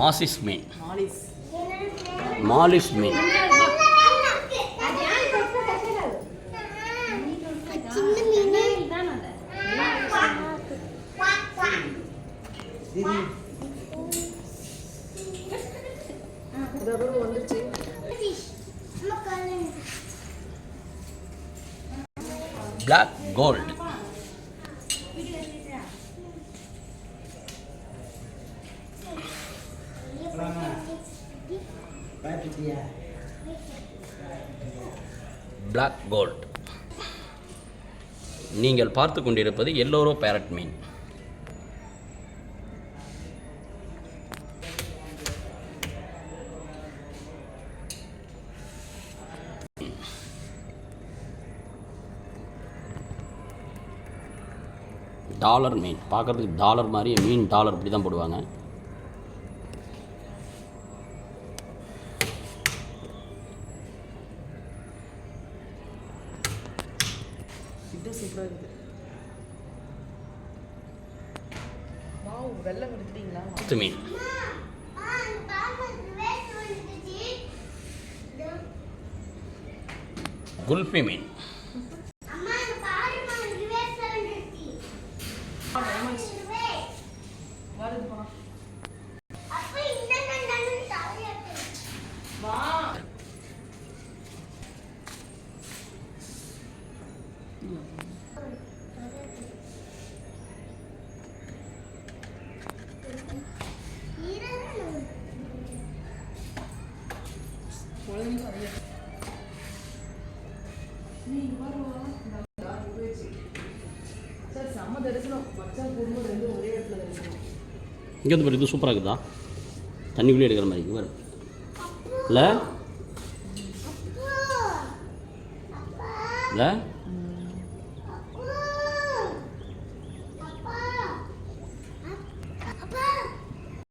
மாசிஸ் மீன். மாலிஸ் மீன். Black gold. Black gold. நீங்கள் பார்த்து கொண்டிருப்பது எல்லோரோ பேரட் மீன். டாலர் மீன். பார்க்குறதுக்கு டாலர் மாதிரி மீன், டாலர் இப்படி தான் போடுவாங்க. மீன். குல்ஃபி மீன். இங்கே வந்து பாரு, இது சூப்பராக இருக்குதா, தண்ணிக்குள்ளே எடுக்கிற மாதிரி இங்கே வரும் இல்லை இல்லை.